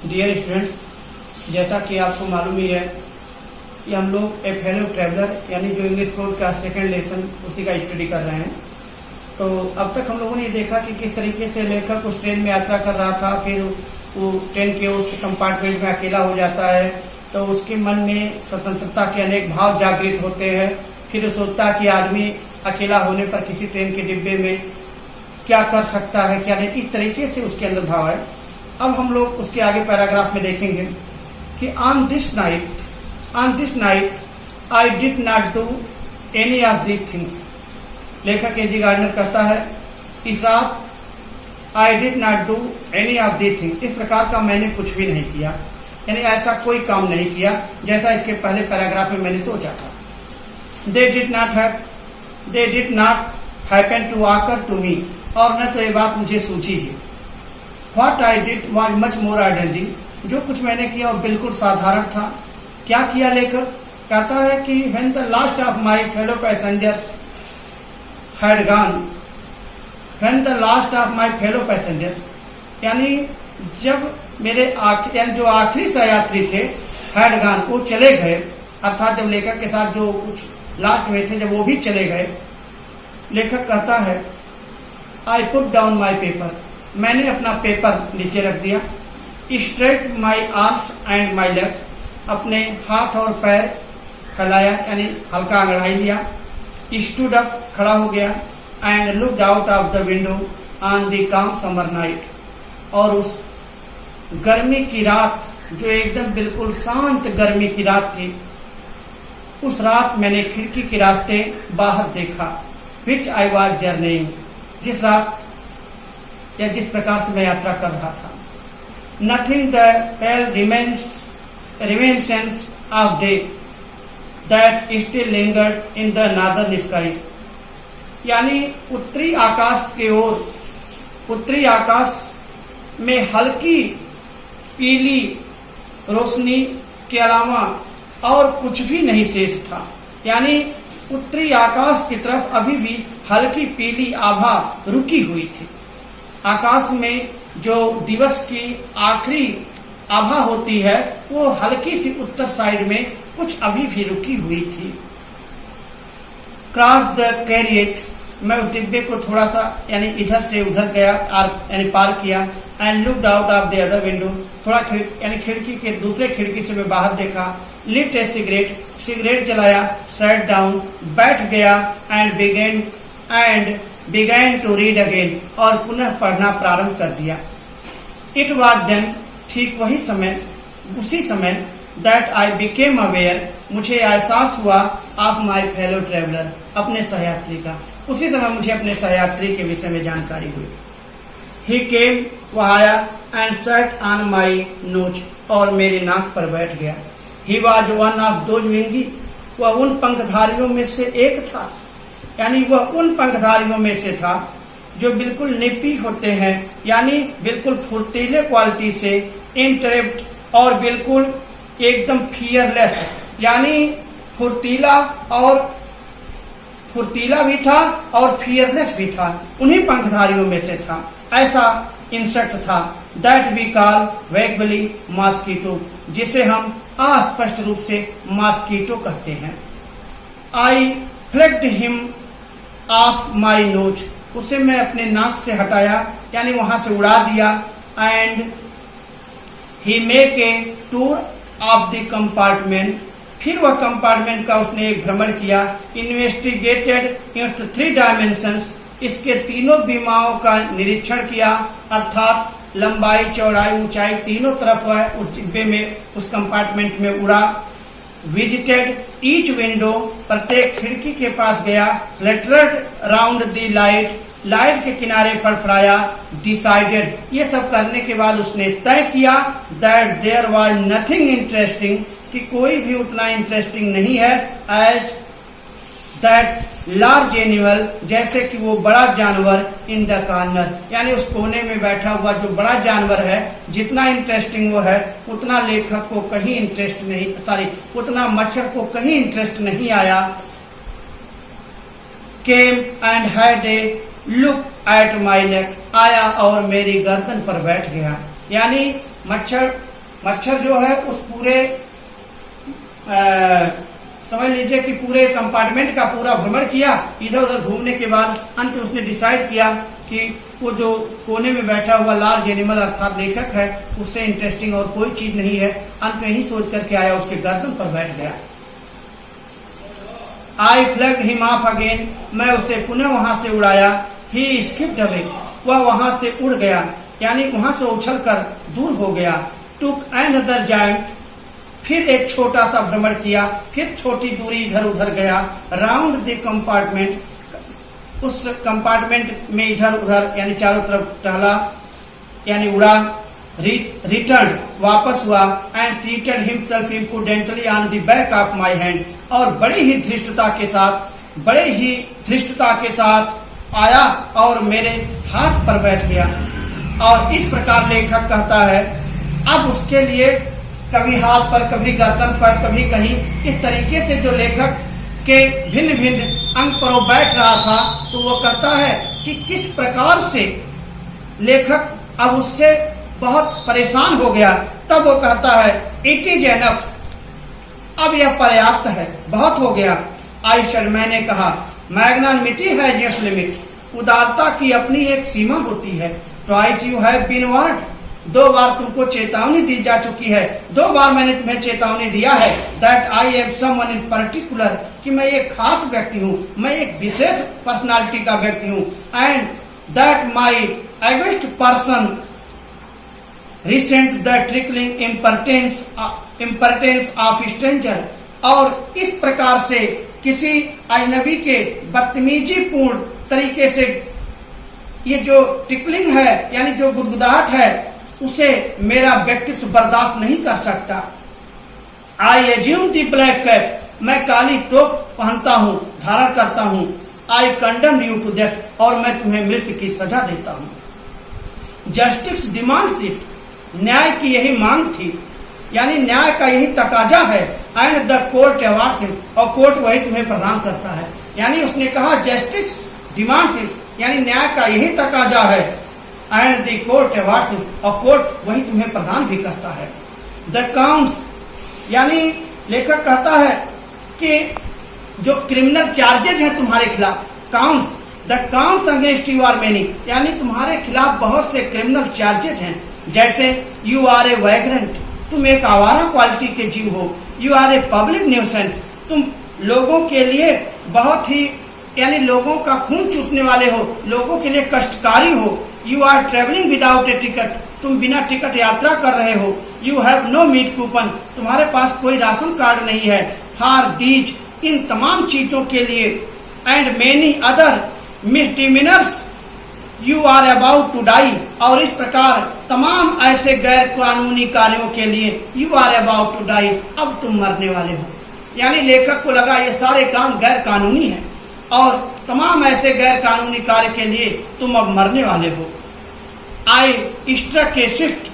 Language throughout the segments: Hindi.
डियर स्टूडेंट्स, जैसा कि आपको मालूम ही है कि हम लोग ए फेलो ट्रैवलर यानी जो इंग्लिश कोर्स का सेकंड लेसन उसी का स्टडी कर रहे हैं। तो अब तक हम लोगों ने देखा कि किस तरीके से लेखक उस ट्रेन में यात्रा कर रहा था, फिर वो ट्रेन के उस कंपार्टमेंट में अकेला हो जाता है तो उसके मन में स्वतंत्रता के अनेक भाव जागृत होते हैं। फिर वो सोचता है कि आदमी अकेला होने पर किसी ट्रेन के डिब्बे में क्या कर सकता है, क्या नहीं, इस तरीके से उसके अंदर भाव है। अब हम लोग उसके आगे पैराग्राफ में देखेंगे कि on this night I did not do any of these things. लेखक ए जी गार्डनर कहता है इस रात I did not do any of these things, इस प्रकार का मैंने कुछ भी नहीं किया, यानी ऐसा कोई काम नहीं किया जैसा इसके पहले पैराग्राफ में मैंने सोचा था। They did not happen to occur to me, और न तो ये बात मुझे सूझी है। What I did was much more ordinary, जो कुछ मैंने किया वो बिल्कुल साधारण था। क्या किया लेकर कहता है कि when the last of my fellow passengers had gone, when the last of my fellow passengers, यानी जब मेरे जो आखिरी सहयात्री थे हैड गॉन, वो चले गए, अर्थात जब लेखक के साथ जो कुछ लास्ट में थे जब वो भी चले गए, लेखक कहता है I put down my paper, मैंने अपना पेपर नीचे रख दिया। Straight my arms and my legs, अपने हाथ और पैर फैलाया यानी हल्का अंगड़ाई लिया। स्टूड अप, खड़ा हो गया। And looked out of the window on the काम समर नाइट, और उस गर्मी की रात जो एकदम बिल्कुल शांत गर्मी की रात थी, उस रात मैंने खिड़की के रास्ते बाहर देखा। विच आई वॉज जर्निंग, जिस रात या जिस प्रकार से मैं यात्रा कर रहा था। Nothing the pale remnants of day that still lingered in the northern sky, यानी उत्तरी आकाश के ओर, उत्तरी आकाश में हल्की पीली रोशनी के अलावा और कुछ भी नहीं शेष था। यानी उत्तरी आकाश की तरफ अभी भी हल्की पीली आभा रुकी हुई थी। आकाश में जो दिवस की आखिरी आभा होती है वो हल्की सी उत्तर साइड में कुछ अभी भी रुकी हुई थी। क्रॉस द कैरिएज, मैं उस डिब्बे को थोड़ा सा यानी इधर से उधर गया यानी पार किया। And looked out of the other window, थोड़ा यानी खिड़की के दूसरे खिड़की से मैं बाहर देखा। लिट ए सिगरेट जलाया। सैट डाउन, बैठ गया। And began to read again, और पुनः पढ़ना प्रारंभ कर दिया। इट वॉज देन, ठीक वही समय, उसी समय, दैट आई बिकेम अवेयर, मुझे एहसास हुआ ऑफ माई फेलो ट्रेवलर, अपने सहयात्री का। उसी समय मुझे अपने सहयात्री के विषय में जानकारी हुई। ही केम, वह आया। And sat on my nose, और मेरी नाक पर बैठ गया। He was one of those wingy, वह उन पंखधारियों में से एक था, यानी वह उन पंखधारियों में से था जो बिल्कुल निपी होते हैं, यानी बिल्कुल फुर्तीले क्वालिटी से, इंटरेप्ट, और बिल्कुल एकदम फियरलेस, यानी फुर्तीला भी था और फियरलेस भी था, उन्हीं पंखधारियों में से था। ऐसा इंसेक्ट था दैट वी कॉल वैगली मॉस्किटो, जिसे हम अस्पष्ट रूप से मॉस्किटो कहते हैं। आई फ्लेक्ड हिम ऑफ माई नोज, उसे मैं अपने नाक से हटाया यानी वहां से उड़ा दिया। And he make a tour of the compartment, फिर वह कंपार्टमेंट का उसने एक भ्रमण किया। इन्वेस्टिगेटेड इट्स 3 डायमेंशंस, इसके तीनों बीमाओं का निरीक्षण किया, अर्थात लंबाई, चौड़ाई, ऊंचाई तीनों तरफ वह उस डिब्बे में, उस कंपार्टमेंट में उड़ा। विजिटेड ईच विंडो, प्रत्येक खिड़की के पास गया। लेटरड राउंड द लाइट के किनारे फड़फड़ाया। डिसाइडेड, ये सब करने के बाद उसने तय किया that there was nothing interesting, कि कोई भी उतना इंटरेस्टिंग नहीं है। एज दैट लार्ज एनिमल, जैसे कि वो बड़ा जानवर, इन द कॉर्नर, यानी उस कोने में बैठा हुआ जो बड़ा जानवर है, जितना इंटरेस्टिंग वो है उतना लेखक को कहीं इंटरेस्ट नहीं, उतना मच्छर को कहीं इंटरेस्ट नहीं आया। Came and had a look at my neck, आया और मेरी गर्दन पर बैठ गया। यानी मच्छर मच्छर जो है उस पूरे समझ लीजिए कि पूरे कंपार्टमेंट का पूरा भ्रमण किया। इधर उधर घूमने के बाद अंत में उसने डिसाइड किया कि वो जो कोने में बैठा हुआ लार्ज एनिमल अर्थात लेखक है, उससे इंटरेस्टिंग और कोई चीज नहीं है। अंत में ही सोच करके आया, उसके गर्दन पर बैठ गया। आई फ्लैग्ड हिम ऑफ अगेन, मैं उसे पुनः वहां से उड़ाया। ही स्किप्ड अवे, वह वहां से उड़ गया, यानी वहां से उछलकर दूर हो गया। टुक अनदर जायंट, फिर एक छोटा सा भ्रमण किया, फिर छोटी दूरी इधर उधर गया। राउंड द कंपार्टमेंट, उस कंपार्टमेंट में इधर उधर यानी चारों तरफ टहला, यानी उड़ा। रिटर्न, वापस हुआ। And seated himself imprudently on the back of my hand, और बड़ी ही धृष्टता के साथ आया और मेरे हाथ पर बैठ गया। और इस प्रकार लेखक कहता है, अब उसके लिए कभी हाथ पर, कभी गर्दन पर, कभी कहीं, इस तरीके से जो लेखक के भिन्न भिन्न अंग पर वो बैठ रहा था, तो वो कहता है कि किस प्रकार से लेखक अब उससे बहुत परेशान हो गया। तब वो कहता है, इट इज एनफ, अब यह पर्याप्त है, बहुत हो गया। आई सेड, मैंने कहा, मैग्नानिमिटी हैज इट्स लिमिट, उदारता की अपनी एक सीमा होती है। Twice you have been warned, 2 बार तुमको चेतावनी दी जा चुकी है, 2 बार मैंने तुम्हें चेतावनी दिया है। That I am someone in particular, कि मैं एक खास व्यक्ति हूँ, मैं एक विशेष पर्सनालिटी का व्यक्ति हूँ। And that my august person resent the trickling impertinence of stranger, और इस प्रकार से किसी अजनबी के बदतमीजी पूर्ण तरीके से ये जो टिकलिंग है, यानी जो गुदगुदाहट है, उसे मेरा व्यक्तित्व बर्दाश्त नहीं कर सकता। I assume the black cap, मैं काली टोप पहनता हूँ, धारण करता हूँ। आई कंडम यू टू डेथ, और मैं तुम्हें मृत्यु की सजा देता हूँ। जस्टिस डिमांड्स इट, न्याय की यही मांग थी, यानी न्याय का यही तकाजा है। And the court awards him, और कोर्ट वही तुम्हें प्रदान करता है। यानी उसने कहा जस्टिस डिमांड्स इट, यानी न्याय का यही तकाजा है। And the court awards him, और कोर्ट वही तुम्हें प्रदान भी करता है। द काउंट्स, यानी लेखक कहता है कि जो क्रिमिनल चार्जेज हैं तुम्हारे खिलाफ, counts, the counts against you are many, यानी तुम्हारे खिलाफ बहुत से क्रिमिनल चार्जेज हैं। जैसे यू आर ए वैग्रेंट, तुम एक आवारा क्वालिटी के जीव हो। You are a public nuisance, तुम लोगों के लिए बहुत ही, यानी लोगों का खून चूसने वाले हो, लोगों के लिए कष्टकारी हो। You are travelling without a ticket, तुम बिना टिकट यात्रा कर रहे हो। You have no meat coupon, तुम्हारे पास कोई राशन कार्ड नहीं है। फॉर दीज, इन तमाम चीजों के लिए। And many other misdemeanours you are about to die, और इस प्रकार तमाम ऐसे गैर कानूनी कार्यों के लिए you are about to die, अब तुम मरने वाले हो। यानी लेखक को लगा ये सारे काम गैर कानूनी हैं, और तमाम ऐसे गैर कानूनी कार्य के लिए तुम अब मरने वाले हो। आई स्ट्रक ए स्विफ्ट,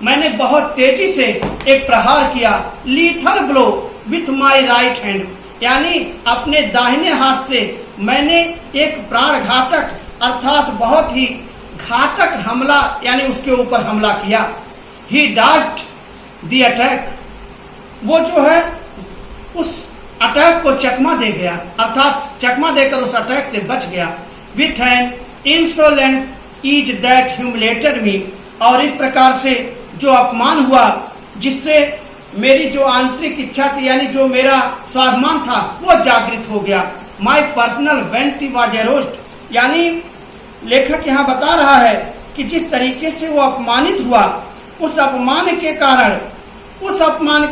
मैंने बहुत तेजी से एक प्रहार किया। Lethal blow with my right hand, यानी अपने दाहिने हाथ से मैंने एक प्राण घातक अर्थात बहुत ही घातक हमला, यानी उसके ऊपर हमला किया। ही डॉज्ड द अटैक, वो जो है उस अटैक को चकमा दे गया, अर्थात चकमा देकर उस अटैक से बच गया। With an insolent is that humiliated me, और इस प्रकार से जो अपमान हुआ, जिससे मेरी जो आंतरिक इच्छा थी, यानी जो मेरा स्वाभिमान था, वो जागृत हो गया। माई पर्सनल वेंटी वाज एरोस्ड, यानी लेखक यहाँ बता रहा है कि जिस तरीके से वो अपमानित हुआ, उस अपमान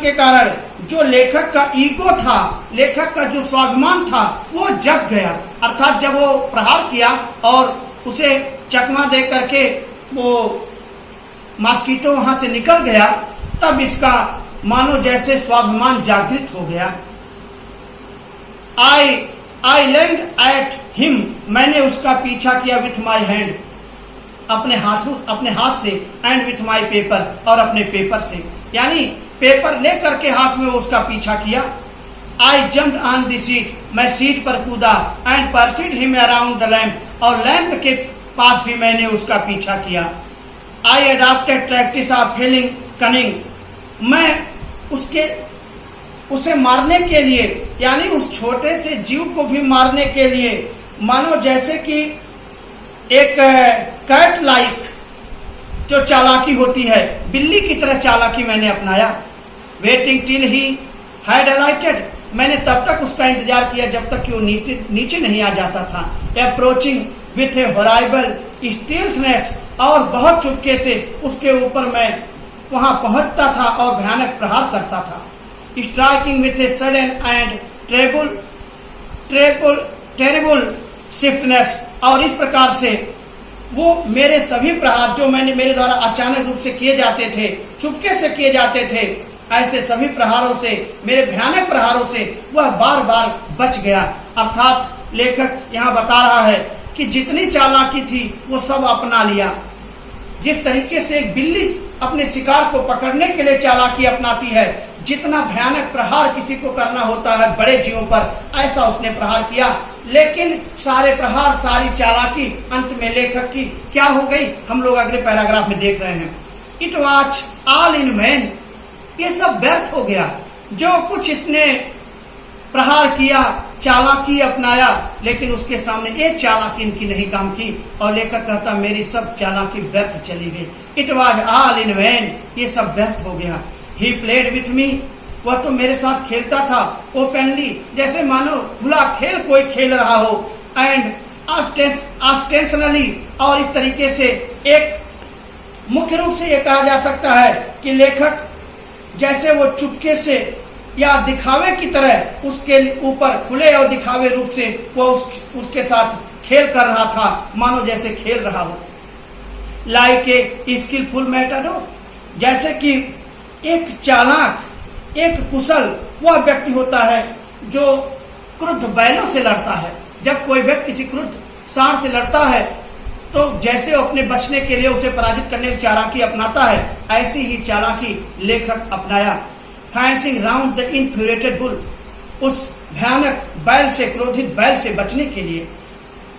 के कारण जो लेखक का ईगो था, लेखक का जो स्वाभिमान था, वो जग गया। अर्थात जब वो प्रहार किया और उसे चकमा दे करके वो मॉस्किटो वहां से निकल गया, तब इसका मानो जैसे स्वाभिमान जागृत हो गया। आई लैंड एट हिम, मैंने उसका पीछा किया। विथ माई हैंड, अपने हाथ से। एंड विथ माई पेपर, और अपने पेपर से, यानी पेपर ले करके हाथ में उसका पीछा किया। I jumped on the seat, मैं सीट पर कूदा। And pursued him around the lamp, और लैंप के पास भी मैंने उसका पीछा किया। I adopted practice of feeling cunning. मैं उसे मारने के लिए, यानी उस छोटे से जीव को भी मारने के लिए, मानो जैसे कि एक कैट लाइक जो चालाकी होती है, बिल्ली की तरह चालाकी मैंने अपनाया। वेटिंग टिल ही हैड अलाइटेड, मैंने तब तक उसका इंतजार किया जब तक कि वो नीचे नहीं आ जाता था। अप्रोचिंग विथ ए हॉरिबल स्टील्थनेस, और बहुत चुपके से उसके ऊपर मैं वहां पहुंचता था और भयानक प्रहार करता था। Striking with a sudden and terrible swiftness, और इस प्रकार से वो मेरे सभी प्रहार जो मेरे द्वारा अचानक रूप से किए जाते थे, चुपके से किए जाते थे, ऐसे सभी प्रहारों से, मेरे भयानक प्रहारों से वह बार बार बच गया। अर्थात लेखक यहाँ बता रहा है कि जितनी चालाकी थी वो सब अपना लिया। जिस तरीके से एक बिल्ली अपने शिकार को पकड़ने के लिए चालाकी अपनाती है, जितना भयानक प्रहार किसी को करना होता है बड़े जीवों पर, ऐसा उसने प्रहार किया। लेकिन सारे प्रहार, सारी चालाकी अंत में लेखक की क्या हो गई, हम लोग अगले पैराग्राफ में देख रहे हैं। It was all in vain, ये सब व्यर्थ हो गया। जो कुछ इसने प्रहार किया, चालाकी अपनाया, लेकिन उसके सामने एक चालाकी इनकी नहीं काम की। और लेखक कहता मेरी सब चालाकी व्यर्थ चली गई। It was all in vain, ये सब व्यर्थ हो गया। ही प्लेड विथ मी, वह तो मेरे साथ खेलता था ओपनली, जैसे मानो खुला खेल कोई खेल रहा हो, एंड ऑस्टेंशनली, और इस तरीके से एक मुख्य रूप से यह कहा जा सकता है कि लेखक जैसे वो चुपके से या दिखावे की तरह उसके ऊपर खुले और दिखावे रूप से वो उसके साथ खेल कर रहा था, मानो जैसे खेल रहा हो। लाइक ए स्किलफुल मैटाडोर, जैसे कि एक चालाक, एक कुशल वह व्यक्ति होता है जो क्रुद्ध बैलों से लड़ता है। जब कोई व्यक्ति किसी क्रुद्ध सांड से लड़ता है तो जैसे वो अपने बचने के लिए उसे पराजित करने की चालाकी अपनाता है, ऐसी ही चालाकी लेखक अपनाया। फैंसिंग राउंड द इन्फ्यूरेटेड बुल, उस भयानक बैल से, क्रोधित बैल से बचने के लिए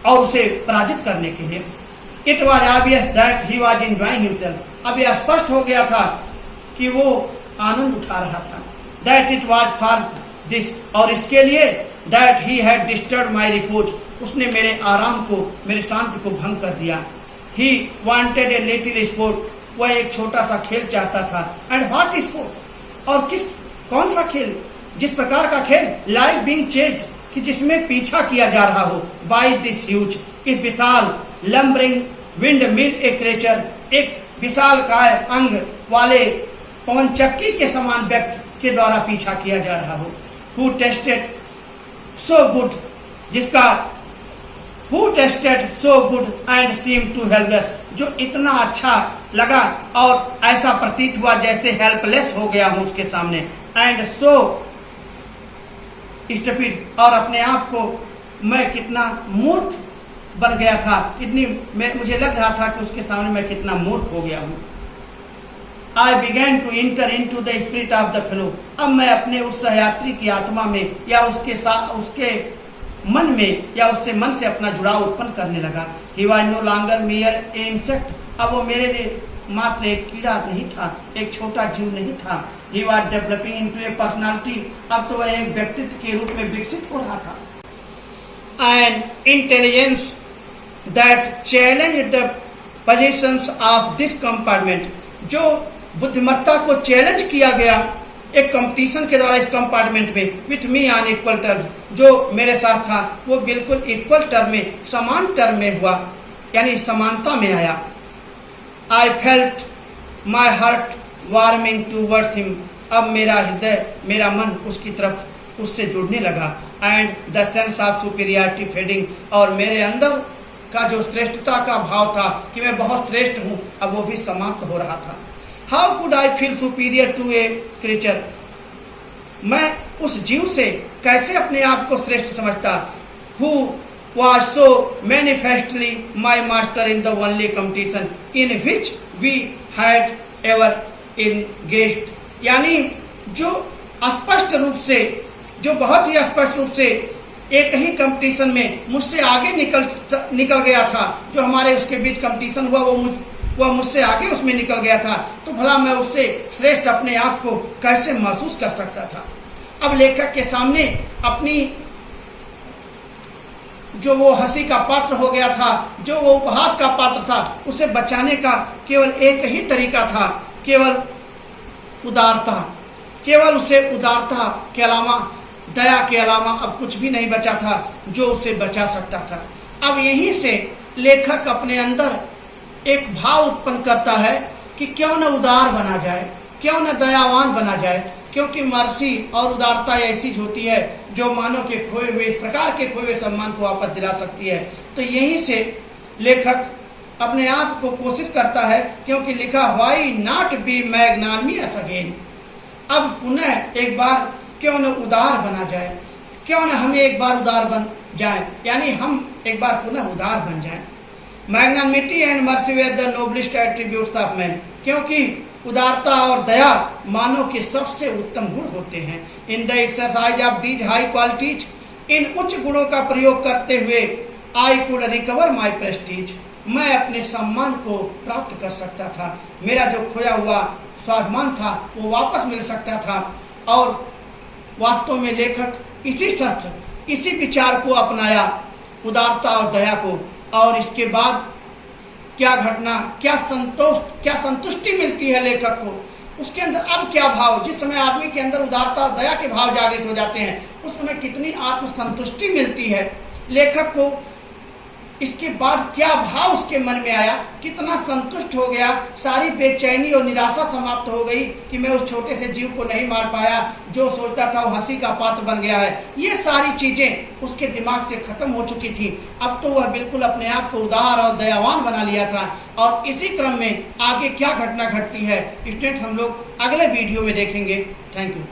और उसे पराजित करने के लिए। It was obvious that he was enjoying himself, अब यह स्पष्ट हो गया था कि वो आनंद उठा रहा था। That it was for this, और इसके लिए that he had disturb my repose, उसने मेरे आराम को, मेरे शांति को भंग कर दिया। He wanted a little sport, वह एक छोटा सा खेल चाहता था। एंड व्हाट स्पोर्ट, और कौन सा खेल, जिस प्रकार का खेल, लाइक बीइंग चेस्ड, कि जिसमें पीछा किया जा रहा हो, बाय दिस ह्यूज, इस विशाल लंबरिंग विंड मिल ए क्रेचर, एक विशाल काय अंग वाले पवन चक्की के समान व्यक्ति के द्वारा पीछा किया जा रहा हो। Who tasted so good, who tasted so good and seem too helpless, जो इतना अच्छा लगा और ऐसा प्रतीत हुआ जैसे हेल्पलेस हो गया हूं उसके सामने। एंड सो स्टूपिड, और अपने आप को मैं कितना मूर्ख बन गया था, मुझे लग रहा था कि उसके सामने मैं कितना मूर्ख हो गया हूं। I began to enter into the spirit of the fellow, अब मैं अपने उस सहयात्री की आत्मा में या उसके मन में या उससे मन से अपना जुड़ाव उत्पन्न करने लगा। He was no longer mere insect, अब वो मेरे लिए मात्र एक कीड़ा नहीं था, एक छोटा जीव नहीं था। He was developing into a personality, अब तो वह एक व्यक्तित्व के रूप में विकसित हो रहा था। An intelligence that challenged the positions of this compartment, जो बुद्धिमत्ता को चैलेंज किया गया एक कंपटीशन के द्वारा इस कंपार्टमेंट में, with me on equal term, जो मेरे साथ था वो बिल्कुल इक्वल टर्म में, समान टर्म में हुआ, यानी समानता में आया। I felt my heart warming towards him, अब मेरा हृदय, मेरा मन उसकी तरफ, उससे जुड़ने लगा। And the sense of superiority fading, और मेरे अंदर का जो श्रेष्ठता का भाव था कि मैं बहुत श्रेष्ठ हूँ, अब वो भी समाप्त हो रहा था। How could I feel superior to a creature, मैं उस जीव से कैसे अपने आप को श्रेष्ठ समझता, who was so manifestly my master in the only competition in which we had ever engaged, यानी जो स्पष्ट रूप से, जो बहुत ही स्पष्ट रूप से एक ही कंपटीशन में मुझसे आगे निकल गया था, जो हमारे उसके बीच कंपटीशन हुआ, वो वह मुझसे आगे उसमें निकल गया था, तो भला मैं उससे श्रेष्ठ अपने आप को कैसे महसूस कर सकता था। अब लेखक के सामने अपनी जो वो हंसी का पात्र हो गया था, जो वो उपहास का पात्र था, उसे बचाने का केवल एक ही तरीका था, केवल उदारता। केवल उसे उदारता के अलावा, दया के अलावा अब कुछ भी नहीं बचा था जो उसे बचा सकता था। अब यहीं से लेखक अपने अंदर एक भाव उत्पन्न करता है कि क्यों न उदार बना जाए, क्यों न दयावान बना जाए, क्योंकि मर्सी और उदारता ऐसी होती है जो मानव के खोए हुए, इस प्रकार के खोए हुए सम्मान को वापस दिला सकती है। तो यहीं से लेखक अपने आप को कोशिश करता है, क्योंकि लिखा why not be magnanimous again. अब पुनः एक बार क्यों न उदार बना जाए, क्यों न हमें एक बार उदार बन जाए, यानी हम एक बार पुनः उदार बन जाएं। Magnanimity and mercy way the noblest attributes of man, क्योंकि उदारता और दया मानव के सबसे उत्तम गुण होते हैं। In the exercise of these high qualities, इन उच्च गुणों का प्रयोग करते हुए I could recover my prestige, मैं अपने सम्मान को प्राप्त कर सकता था, मेरा जो खोया हुआ स्वाभिमान था वो वापस मिल सकता था। और वास्तव में लेखक इसी शस्त्र, इसी विचार को अपनाया, उदारता और दया को, और इसके बाद क्या घटना, क्या संतुष्टि मिलती है लेखक को। उसके अंदर अब क्या भाव, जिस समय आदमी के अंदर उदारता और दया के भाव जागृत हो जाते हैं, उस समय कितनी आत्मसंतुष्टि मिलती है लेखक को। इसके बाद क्या भाव उसके मन में आया, कितना संतुष्ट हो गया, सारी बेचैनी और निराशा समाप्त हो गई कि मैं उस छोटे से जीव को नहीं मार पाया, जो सोचता था वो हंसी का पात्र बन गया है। ये सारी चीजें उसके दिमाग से खत्म हो चुकी थी। अब तो वह बिल्कुल अपने आप को उदार और दयावान बना लिया था। और इसी क्रम में आगे क्या घटना घटती है स्टूडेंट्स, हम लोग अगले वीडियो में देखेंगे। Thank you.